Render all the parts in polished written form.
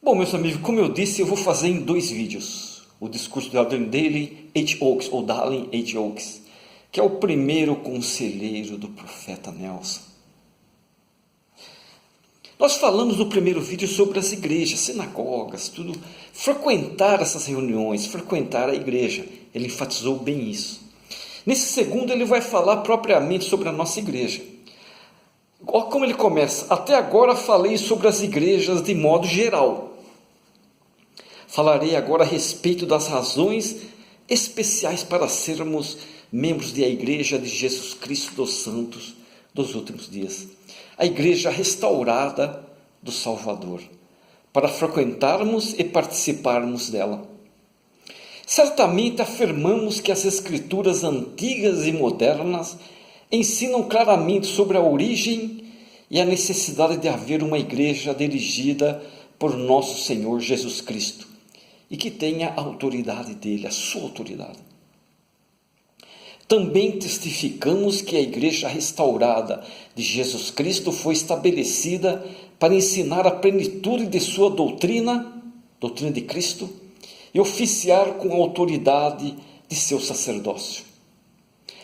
Bom, meus amigos, como eu disse, eu vou fazer em 2 vídeos. O discurso de Alden Daley H. Oaks, ou Dallin H. Oaks, que é o primeiro conselheiro do profeta Nelson. Nós falamos no primeiro vídeo sobre as igrejas, sinagogas, tudo. Frequentar essas reuniões, frequentar a igreja. Ele enfatizou bem isso. Nesse segundo, ele vai falar propriamente sobre a nossa igreja. Olha como ele começa. Até agora falei sobre as igrejas de modo geral. Falarei agora a respeito das razões especiais para sermos membros da Igreja de Jesus Cristo dos Santos dos últimos dias. A igreja restaurada do Salvador, para frequentarmos e participarmos dela. Certamente afirmamos que as escrituras antigas e modernas ensinam claramente sobre a origem e a necessidade de haver uma igreja dirigida por nosso Senhor Jesus Cristo e que tenha a autoridade dele, a sua autoridade. Também testificamos que a igreja restaurada de Jesus Cristo foi estabelecida para ensinar a plenitude de sua doutrina de Cristo, e oficiar com a autoridade de seu sacerdócio,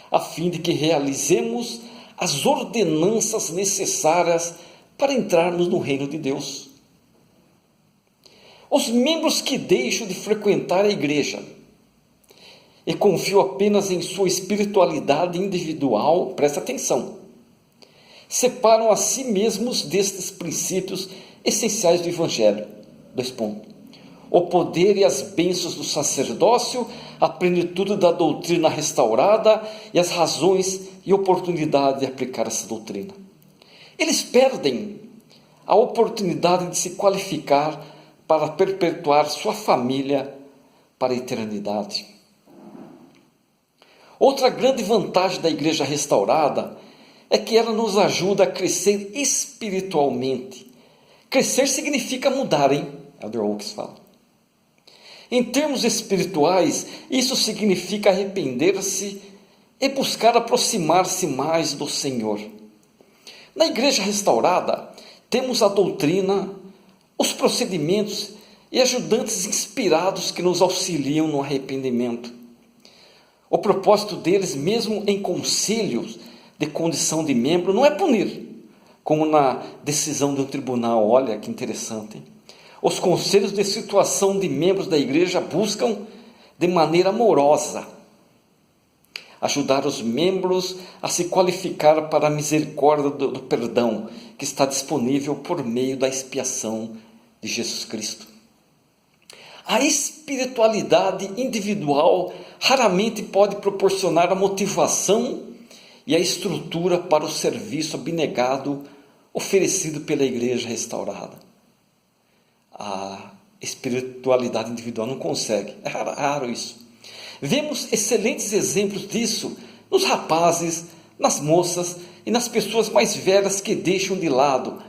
a fim de que realizemos as ordenanças necessárias para entrarmos no reino de Deus. Os membros que deixam de frequentar a igreja e confiam apenas em sua espiritualidade individual, presta atenção, separam a si mesmos destes princípios essenciais do Evangelho. 2 pontos. O poder e as bênçãos do sacerdócio, a plenitude da doutrina restaurada e as razões e oportunidade de aplicar essa doutrina. Eles perdem a oportunidade de se qualificar para perpetuar sua família para a eternidade. Outra grande vantagem da igreja restaurada é que ela nos ajuda a crescer espiritualmente. Crescer significa mudar, hein? Elder Oaks fala. Em termos espirituais, isso significa arrepender-se e buscar aproximar-se mais do Senhor. Na igreja restaurada, temos a doutrina, os procedimentos e ajudantes inspirados que nos auxiliam no arrependimento. O propósito deles, mesmo em conselhos de condição de membro, não é punir, como na decisão de um tribunal. Olha que interessante, hein? Os conselhos de situação de membros da igreja buscam, de maneira amorosa, ajudar os membros a se qualificar para a misericórdia do perdão que está disponível por meio da expiação de Jesus Cristo. A espiritualidade individual raramente pode proporcionar a motivação e a estrutura para o serviço abnegado oferecido pela igreja restaurada. A espiritualidade individual não consegue, é raro isso. Vemos excelentes exemplos disso nos rapazes, nas moças e nas pessoas mais velhas que deixam de lado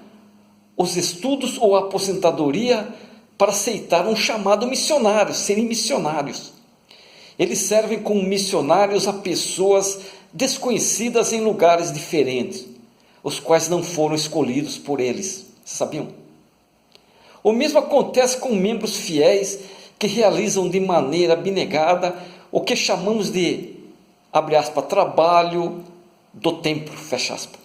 os estudos ou a aposentadoria para aceitar um chamado missionário, serem missionários. Eles servem como missionários a pessoas desconhecidas em lugares diferentes, os quais não foram escolhidos por eles. Sabiam? O mesmo acontece com membros fiéis que realizam de maneira abnegada o que chamamos de, abre aspas, trabalho do templo, fecha aspas.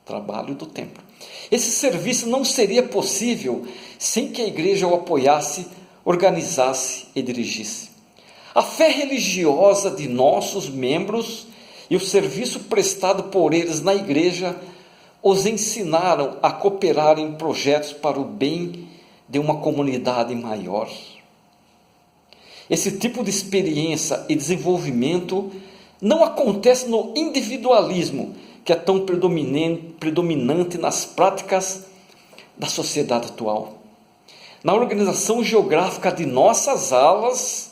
Trabalho do templo. Esse serviço não seria possível sem que a igreja o apoiasse, organizasse e dirigisse. A fé religiosa de nossos membros e o serviço prestado por eles na igreja os ensinaram a cooperar em projetos para o bem de uma comunidade maior. Esse tipo de experiência e desenvolvimento não acontece no individualismo, que é tão predominante nas práticas da sociedade atual. Na organização geográfica de nossas alas,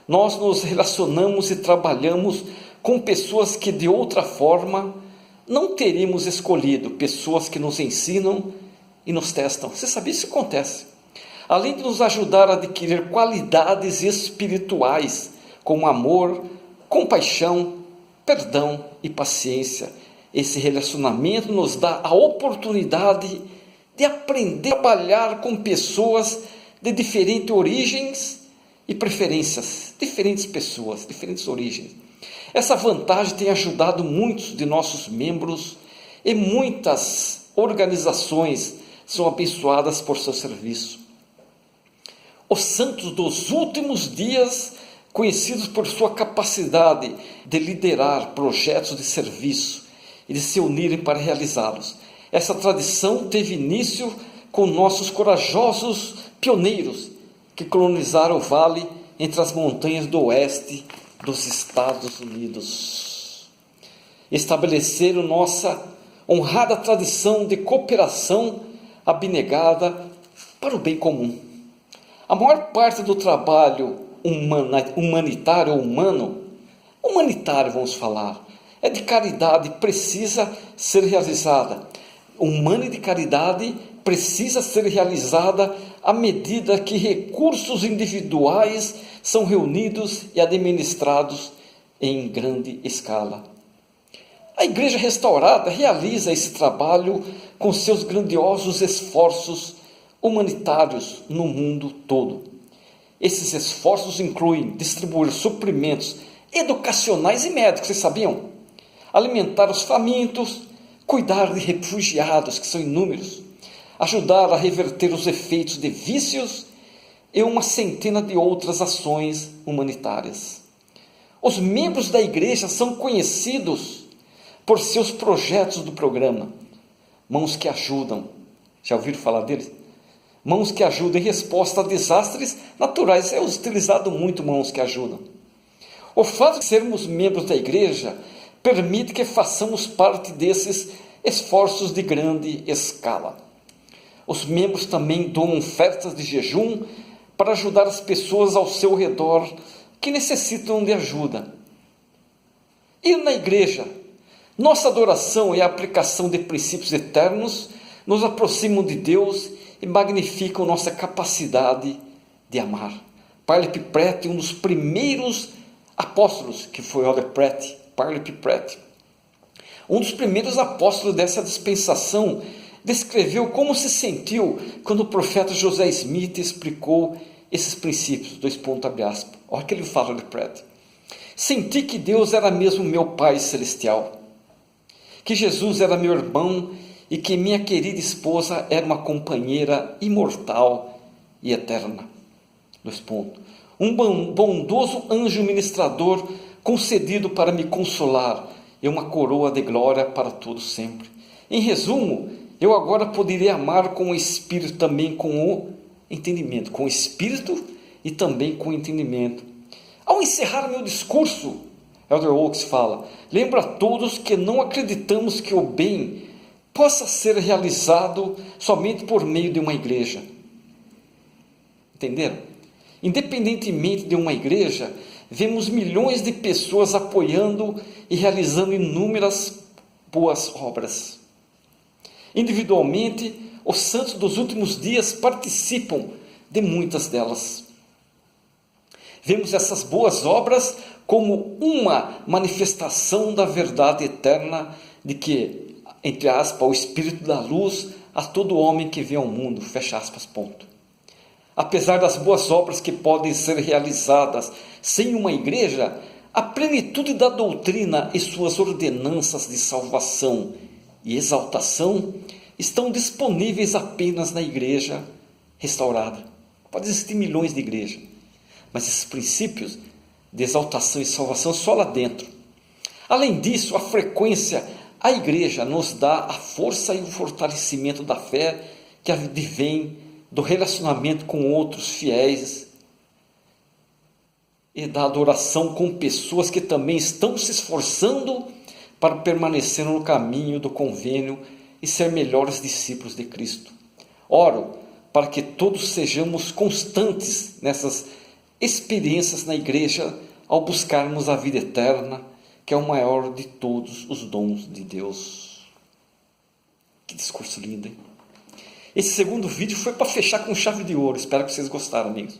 nós nos relacionamos e trabalhamos com pessoas que de outra forma não teríamos escolhido, pessoas que nos ensinam e nos testam. Você sabia que isso acontece? Além de nos ajudar a adquirir qualidades espirituais, como amor, compaixão, perdão e paciência, esse relacionamento nos dá a oportunidade de aprender a trabalhar com pessoas de diferentes origens e preferências, diferentes pessoas, diferentes origens. Essa vantagem tem ajudado muitos de nossos membros e muitas organizações são abençoadas por seu serviço. Os santos dos últimos dias, conhecidos por sua capacidade de liderar projetos de serviço e de se unirem para realizá-los. Essa tradição teve início com nossos corajosos pioneiros que colonizaram o vale entre as montanhas do oeste dos Estados Unidos. Estabeleceram nossa honrada tradição de cooperação abnegada para o bem comum. A maior parte do trabalho humanitário vamos falar, é de caridade, precisa ser realizada. Humana e de caridade precisa ser realizada à medida que recursos individuais são reunidos e administrados em grande escala. A Igreja Restaurada realiza esse trabalho com seus grandiosos esforços humanitários no mundo todo. Esses esforços incluem distribuir suprimentos educacionais e médicos, vocês sabiam? Alimentar os famintos, cuidar de refugiados, que são inúmeros, ajudar a reverter os efeitos de vícios e uma centena de outras ações humanitárias. Os membros da igreja são conhecidos por seus projetos do programa Mãos que Ajudam. Já ouviram falar deles? Mãos que Ajudam em resposta a desastres naturais. É utilizado muito Mãos que Ajudam. O fato de sermos membros da igreja permite que façamos parte desses esforços de grande escala. Os membros também doam ofertas de jejum para ajudar as pessoas ao seu redor que necessitam de ajuda. Ir na igreja, nossa adoração e a aplicação de princípios eternos nos aproximam de Deus e magnificam nossa capacidade de amar. Parley Pratt, um dos primeiros apóstolos, que foi Parley Pratt, um dos primeiros apóstolos dessa dispensação, descreveu como se sentiu quando o profeta José Smith explicou esses princípios, Olha o que ele fala de Pratt. Senti que Deus era mesmo meu Pai Celestial, que Jesus era meu irmão e que minha querida esposa era uma companheira imortal e eterna. Um bondoso anjo ministrador concedido para me consolar e uma coroa de glória para todo sempre. Em resumo, eu agora poderia amar com o Espírito também com o entendimento, com o Espírito e também com o entendimento. Ao encerrar meu discurso, Elder Oaks fala, lembro a todos que não acreditamos que o bem possa ser realizado somente por meio de uma igreja. Entenderam? Independentemente de uma igreja, vemos milhões de pessoas apoiando e realizando inúmeras boas obras. Individualmente, os santos dos últimos dias participam de muitas delas. Vemos essas boas obras como uma manifestação da verdade eterna de que, entre aspas, o Espírito dá luz a todo homem que vê ao mundo, fecha aspas, ponto. Apesar das boas obras que podem ser realizadas sem uma igreja, a plenitude da doutrina e suas ordenanças de salvação e exaltação estão disponíveis apenas na igreja restaurada. Pode existir milhões de igrejas, mas esses princípios de exaltação e salvação só lá dentro. Além disso, a igreja nos dá a força e o fortalecimento da fé que advém do relacionamento com outros fiéis e da adoração com pessoas que também estão se esforçando para permanecer no caminho do convênio e ser melhores discípulos de Cristo. Oro para que todos sejamos constantes nessas experiências na igreja ao buscarmos a vida eterna, que é o maior de todos os dons de Deus. Que discurso lindo, hein? Esse segundo vídeo foi para fechar com chave de ouro. Espero que vocês gostaram, amigos.